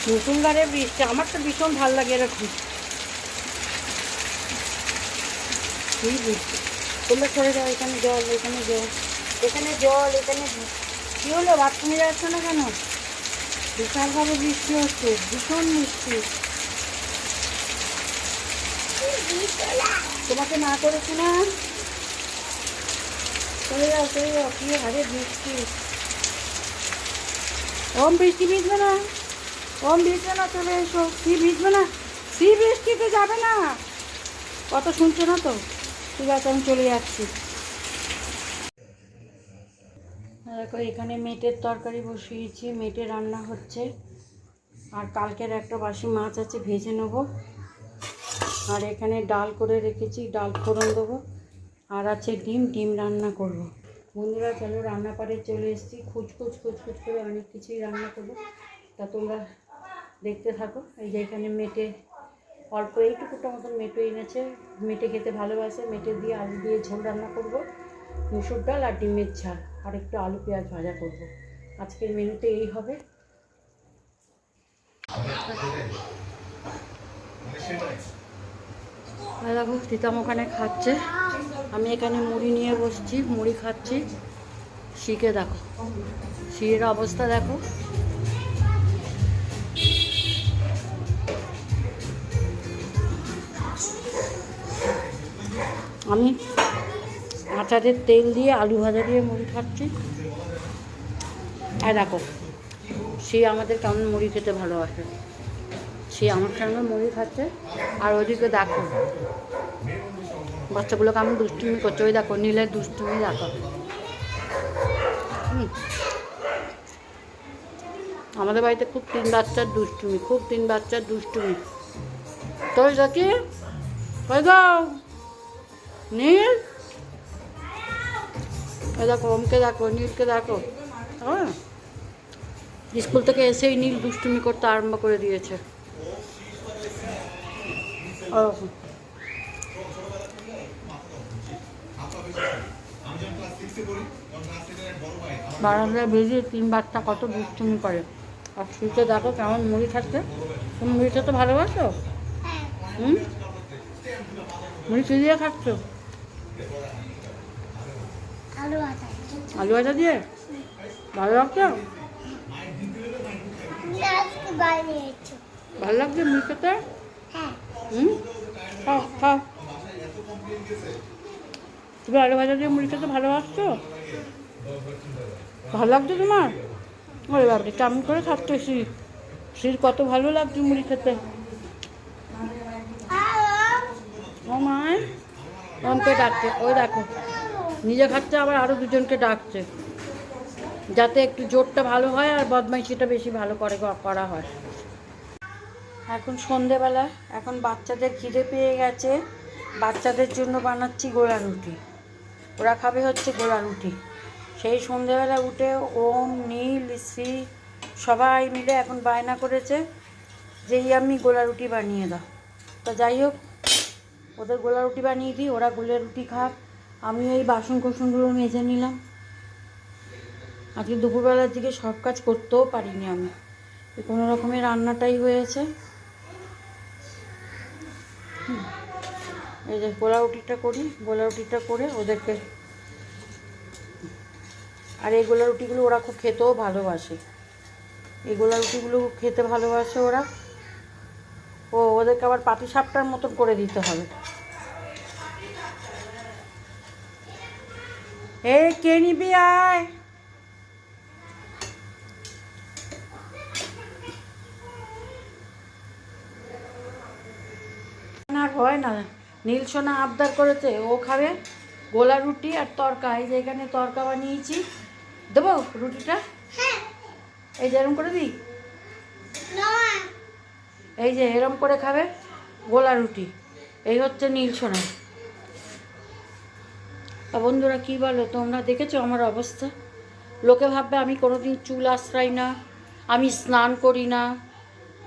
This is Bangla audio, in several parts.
মুসুলধারে বৃষ্টি, আমার তো ভীষণ ভালো লাগে এরকম। এই বৃষ্টি, তোমরা সরে যাও, এখানে জল, এখানে জল, এখানে জল, এখানে কী হলো? বাথরুমে যাচ্ছ না কেন? বিশালভাবে বৃষ্টি হচ্ছে, ভীষণ মিষ্টি। তোমাকে না করেছি না? চলে যাও, চলে যাও। কী হারে বৃষ্টি! ওম বৃষ্টি ভিজবে না, ওম ভিজবে না, চলে এসো। কি ভিজবে না? সি বৃষ্টিতে যাবে না, কত শুনছো না তো? ঠিক আছে, আমি চলে যাচ্ছি। দেখো এখানে মেটের তরকারি বসিয়েছি, মেটে রান্না হচ্ছে। আর কালকের একটা বাসি মাছ আছে, ভেজে নেবো। আর এখানে ডাল করে রেখেছি, ডাল ফোড়ন দেবো। আর আছে ডিম, ডিম রান্না করব। বন্ধুরা চলো, রান্নাপাড়ে চলে এসেছি। খুচখুচ করে অনেক কিছুই রান্না করবো, তা তোমরা দেখতে থাকো। এই যে এখানে মেটে অল্প এইটুকুটা মতন মেটে এনেছে, মেটে খেতে ভালোবাসে। মেটে দিয়ে আলু দিয়ে ঝোল রান্না করব, মুসুর ডাল আর ডিমের ঝাল, আর একটু আলু পেঁয়াজ ভাজা করব। আজকের মেনুতে এই হবে। দেখো তিতাম ওখানে খাচ্ছে, আমি এখানে মুড়ি নিয়ে বসছি, মুড়ি খাচ্ছি। শিখে দেখো, শিখের অবস্থা দেখো। আমি আচারের তেল দিয়ে আলু ভাজা দিয়ে মুড়ি খাচ্ছি। আর দেখো সে আমাদের কেমন মুড়ি খেতে ভালোবাসে, সে আমার সঙ্গে মুড়ি খাচ্ছে। আর ওদিকে দেখো বাচ্চাগুলো কেমন দুষ্টুমি করছে। ওই দেখো নীলের দুষ্টুমি দেখো। আমাদের বাড়িতে খুব তিন বাচ্চার দুষ্টুমি, খুব তিন বাচ্চার দুষ্টুমি। তো দেখি ওই যাও নীল, ওই দেখো ওমকে দেখো, নীলকে দেখো। হ্যাঁ, স্কুল থেকে এসেই নীল দুষ্টুমি করতে আরম্ভ করে দিয়েছে। ওরকম বারান্দায় বেরিয়ে তিন বাচ্চা কত দুষ্টুমি করে। আর শুতে দেখো কেমন মুড়ি খাচ্ছে। তুমি মুড়ি খেতে ভালোবাসো? মুড়ি কী দিয়ে খাচ্ছ? আলু ভাজা দিয়ে? ভালো লাগছে? ভালো লাগছে মুড়ি খেতে? খাও খাও। তুমি আলু ভাজা দিয়ে মুড়ি খেতে ভালোবাসছো? ভালো লাগছে তোমার? ওরে বাবরে, কেমন করে খাচ্ছে শির কত ভালো লাগছে মুড়ি খেতে। ও মায় ওমকে ডাকছে, ওই দেখো নিজে খাচ্ছে, আবার আরও দুজনকে ডাকছে, যাতে একটু জোরটা ভালো হয় আর বদমাইশিটা বেশি ভালো করা হয়। এখন সন্ধেবেলা, এখন বাচ্চাদের খিদে পেয়ে গেছে, বাচ্চাদের জন্য বানাচ্ছি গোলা রুটি। ওরা খাবে হচ্ছে গোলা রুটি। সেই সন্ধেবেলা উঠে ওম, নীল, শ্রী সবাই মিলে এখন বায়না করেছে যে আমি গোলা রুটি বানিয়ে দাও। তা যাই হোক, ওদের গোলা রুটি বানিয়ে দিই, ওরা গোলা রুটি খাক। আমি এই বাসন কোসনগুলো মেজে নিলাম। আজকে দুপুরবেলার দিকে সব কাজ করতেও পারিনি আমি, কোনো রকমের রান্নাটাই হয়েছে। এই যে গোলা রুটিটা করি, গোলা রুটিটা করে ওদেরকে। আর এই গোলা রুটিগুলো ওরা খুব খেতেও ভালোবাসে, এই গোলা রুটিগুলো খেতে ভালোবাসে ওরা। ওদেরকে আবার পাটিসাপটার মতন করে দিতে হবে। এই কে নিবি আয়। আর হয় না, নীল সোনা আবদার করেছে, ও খাবে গোলা রুটি আর তরকা। এই যে এখানে তরকা বানিয়েছি, দেবো রুটিটা? এই যে এরম করে দিই, এই যে এরম করে খাবে গোলা রুটি। এই হচ্ছে নীল সোনা। তা বন্ধুরা কী বলো তোমরা? দেখেছো আমার অবস্থা? লোকে ভাববে আমি কোনোদিন চুল আশ্রাই না, আমি স্নান করি না,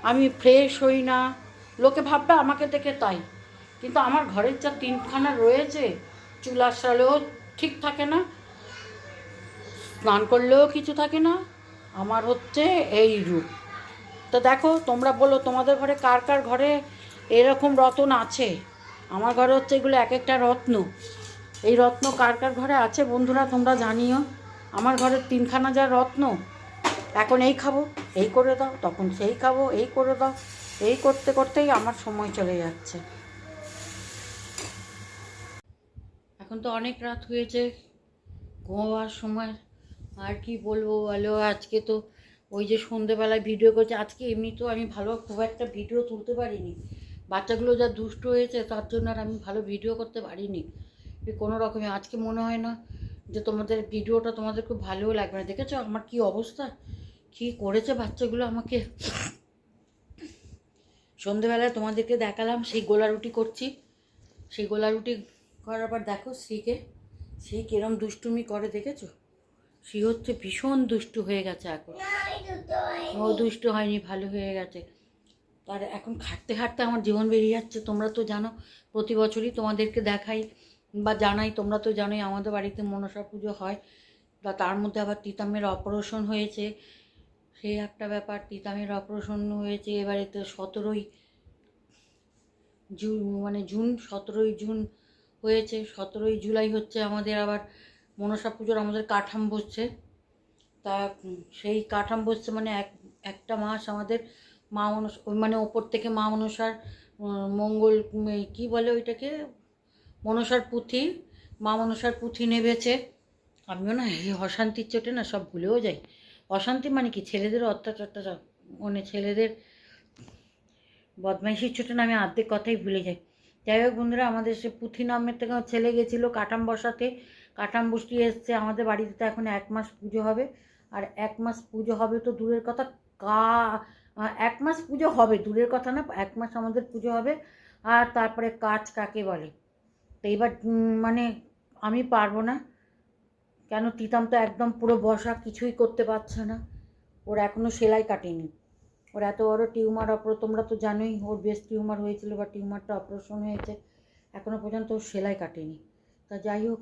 আমি ফ্রেশ হই না। লোকে ভাববে আমাকে দেখে তাই, কিন্তু আমার ঘরের যা তিনখানা রয়েছে, চুল আশ্রালেও ঠিক থাকে না, স্নান করলেও কিছু থাকে না। আমার হচ্ছে এই রূপ। তো দেখো, তোমরা বলো তোমাদের ঘরে কার কার ঘরে এরকম রতন আছে। আমার ঘরে হচ্ছে এগুলো এক একটা রত্ন। এই রত্ন কার কার ঘরে আছে বন্ধুরা তোমরা জানিও। আমার ঘরের তিনখানা যা রত্ন, এখন এই খাবো, এই করে দাও, তখন সেই খাবো, এই করে দাও, এই করতে করতেই আমার সময় চলে যাচ্ছে। এখন তো অনেক রাত হয়েছে, ঘুমাবার সময়। আর কি বলবো বলো, আজকে তো ওই যে সন্ধেবেলায় ভিডিও করছে। আজকে এমনি তো আমি ভালো খুব একটা ভিডিও তুলতে পারিনি, বাচ্চাগুলো যা দুষ্ট হয়েছে তার জন্য আর আমি ভালো ভিডিও করতে পারিনি কোনো রকমে। আজকে মনে হয় না যে তোমাদের ভিডিওটা তোমাদের খুব ভালোও লাগবে না। দেখেছো আমার কি অবস্থা, কি করেছে বাচ্চাগুলো আমাকে। সন্ধেবেলায় তোমাদেরকে দেখালাম সেই গোলা রুটি করছি। সেই গোলা রুটি করার পর দেখো শ্রীকে, শ্রী কিরম দুষ্টুমি করে দেখেছো। শ্রী হচ্ছে ভীষণ দুষ্টু হয়ে গেছে এখন। ও দুষ্টু হয়নি, ভালো হয়ে গেছে। তার এখন খাটতে খাটতে আমার জীবন বেরিয়ে যাচ্ছে। তোমরা তো জানো প্রতি বছরই তোমাদেরকে দেখাই বা জানাই, তোমরা তো জানোই আমাদের বাড়িতে মনসা পুজো হয়। বা তার মধ্যে আবার তিতামের অপারেশন হয়েছে, সেই একটা ব্যাপার। তিতামের অপারেশন হয়েছে এবারে তো 17ই জুন, মানে জুন 17ই জুন হয়েছে। 17ই জুলাই হচ্ছে আমাদের আবার মনসা পুজোর আমাদের কাঠাম বসছে। তা সেই কাঠাম বসছে মানে একটা মাস আমাদের মা মনসা, মানে ওপর থেকে মা মনসার মঙ্গল কি বলে ওইটাকে, মনসার পুঁথি, মা মনসার পুঁথি নেবেছে। আমিও না এই অশান্তির চোটে না সব ভুলেও যাই। অশান্তি মানে কি, ছেলেদের অত্যাচারটা, মানে ছেলেদের বদমাইশির চোটে না আমি অর্ধেক কথাই ভুলে যাই। যাই হোক বন্ধুরা, আমাদের সে পুঁথি নামের থেকে ছেলে গেছিলো কাঠাম বসাতে। কাঠাম বসিয়ে এসছে আমাদের বাড়িতে। তো এখন 1 মাস পুজো হবে। আর 1 মাস পুজো হবে তো দূরের কথা, 1 মাস পুজো হবে দূরের কথা না, 1 মাস আমাদের পুজো হবে। আর তারপরে কাজ কাকে বলে। তো এবার মানে আমি পারবো না, কেন তিতাম তো একদম পুরো বসা, কিছুই করতে পারছে না। ওর এখনও সেলাই কাটেনি। ওর এত বড় টিউমার তোমরা তো জানোই, ওর ব্রেস্ট টিউমার হয়েছিল বা টিউমারটা অপারেশন হয়েছে, এখনও পর্যন্ত ওর সেলাই কাটেনি। তা যাই হোক,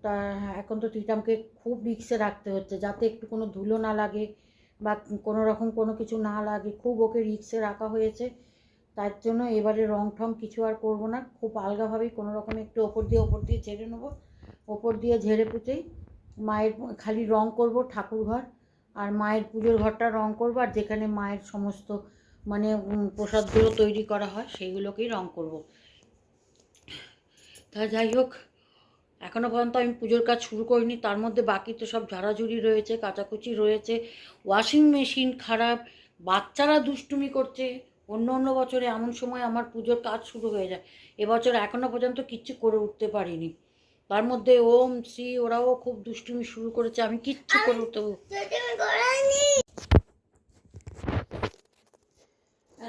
তা এখন তো তিতামকে খুব রিক্সে রাখতে হচ্ছে যাতে একটু কোনো ধুলো না লাগে বা কোনো রকম কোনো কিছু না লাগে, খুব ওকে রিক্সে রাখা হয়েছে। তার জন্য এবারে রং ঠং কিছু আর করবো না, খুব আলগাভাবেই কোনো রকম একটু ওপর দিয়ে ঝেড়ে নেবো। ওপর দিয়ে ঝেড়ে পুঁতেই মায়ের খালি রং করব ঠাকুর ঘর আর মায়ের পুজোর ঘরটা রং করবো। আর যেখানে মায়ের সমস্ত মানে প্রসাদগুলো তৈরি করা হয় সেইগুলোকেই রং করব। তা যাই হোক, এখনও পর্যন্ত আমি পুজোর কাজ শুরু করিনি। তার মধ্যে বাকি তো সব ঝাড়াঝুড়ি রয়েছে, কাচাকুচি রয়েছে, ওয়াশিং মেশিন খারাপ, বাচ্চারা দুষ্টুমি করছে। অন্য বছরে এমন সময় আমার পুজোর কাজ শুরু হয়ে যায়, এবছর এখনও পর্যন্ত কিচ্ছু করে উঠতে পারিনি। তার মধ্যে ওম শ্রী ওরাও খুব দুষ্টুমি শুরু করেছে, আমি কিচ্ছু করে উঠতে।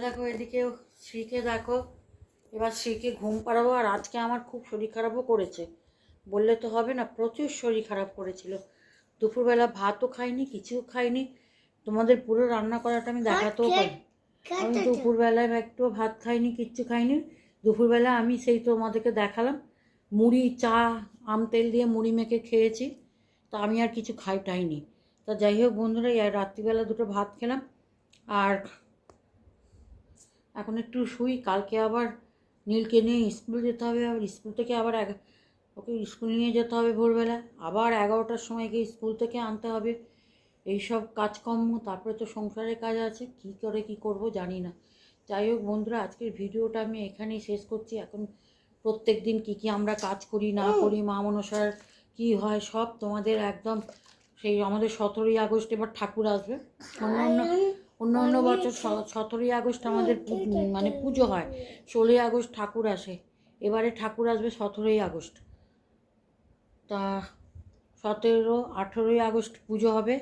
দেখো এদিকে শ্রীকে দেখো, এবার শ্রীকে ঘুম পাড়াবো। আর আজকে আমার খুব শরীর খারাপও করেছে, বললে তো হবে না, প্রচুর শরীর খারাপ করেছিল। দুপুরবেলা ভাতও খাইনি, কিছু খাইনি। তোমাদের পুরো রান্না করাটা আমি দেখাতেও পারি। আমি দুপুরবেলায় একটু ভাত খাইনি, কিচ্ছু খাইনি। দুপুরবেলা আমি সেই তোমাদেরকে দেখালাম, মুড়ি, চা, আম তেল দিয়ে মুড়ি মেখে খেয়েছি। তা আমি আর কিছু টাইনি। তা যাই হোক বন্ধুরা, রাত্রিবেলা দুটো ভাত খেলাম। আর এখন একটু শুই, কালকে আবার নীলকে নিয়ে স্কুল যেতে হবে। আবার স্কুল থেকে আবার ওকে স্কুল নিয়ে যেতে হবে ভোরবেলা, আবার 11টার সময় গিয়ে স্কুল থেকে আনতে হবে। এইসব কাজকর্ম, তারপরে তো সংসারের কাজ আছে, কী করে কী করব জানি না। যাই হোক বন্ধুরা, আজকের ভিডিওটা আমি এখানেই শেষ করছি। এখন প্রত্যেক দিন কী আমরা কাজ করি না করি, মা মনসার কী হয় সব তোমাদের একদম, সেই আমাদের 17ই আগস্ট এবার ঠাকুর আসবে। অন্য বছর 17ই আগস্ট আমাদের মানে পুজো হয়, 16ই আগস্ট ঠাকুর আসে। এবারে ঠাকুর আসবে 17ই আগস্ট। তা 17, 18ই আগস্ট পুজো হবে,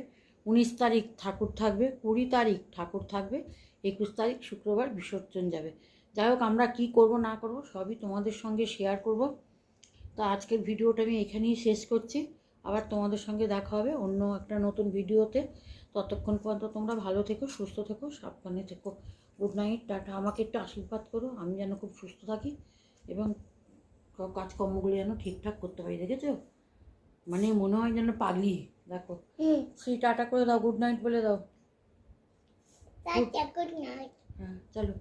19 তারিখ ঠাকুর থাকবে, 20 তারিখ ঠাকুর থাকবে, 21 তারিখ শুক্রবার বিসর্জন যাবে। যাই হোক, আমরা কী করব না করব সবই তোমাদের সঙ্গে শেয়ার করব। তো আজকের ভিডিওটা আমি এখানেই শেষ করছি। আবার তোমাদের সঙ্গে দেখা হবে অন্য একটা নতুন ভিডিওতে। ততক্ষণ পর্যন্ত তোমরা ভালো থেকো, সুস্থ থেকো, সাবধানে থেকো। Good night, tata. আমাকে একটু আশীর্বাদ করো, আমি যেন খুব সুস্থ থাকি এবং সব কাজকর্মগুলো যেন ঠিকঠাক করতে পারি। দেখেছো, মানে মনে হয় যেন পাগলি। দেখো শ্রী টাটা করে দাও, গুড নাইট বলে দাও। হ্যাঁ চলো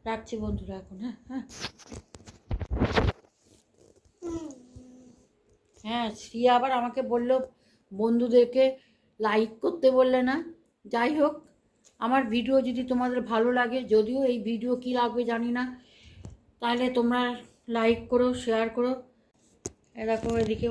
রাখছি বন্ধুরা এখন। হ্যাঁ হ্যাঁ হ্যাঁ শ্রিয়া আবার আমাকে বললো বন্ধুদেরকে লাইক করতে, বললে না? যাই হোক, আমার ভিডিও যদি তোমাদের ভালো লাগে, যদিও এই ভিডিও কী লাগবে জানি না, তাহলে তোমরা লাইক করো, শেয়ার করো। এ দেখো এদিকে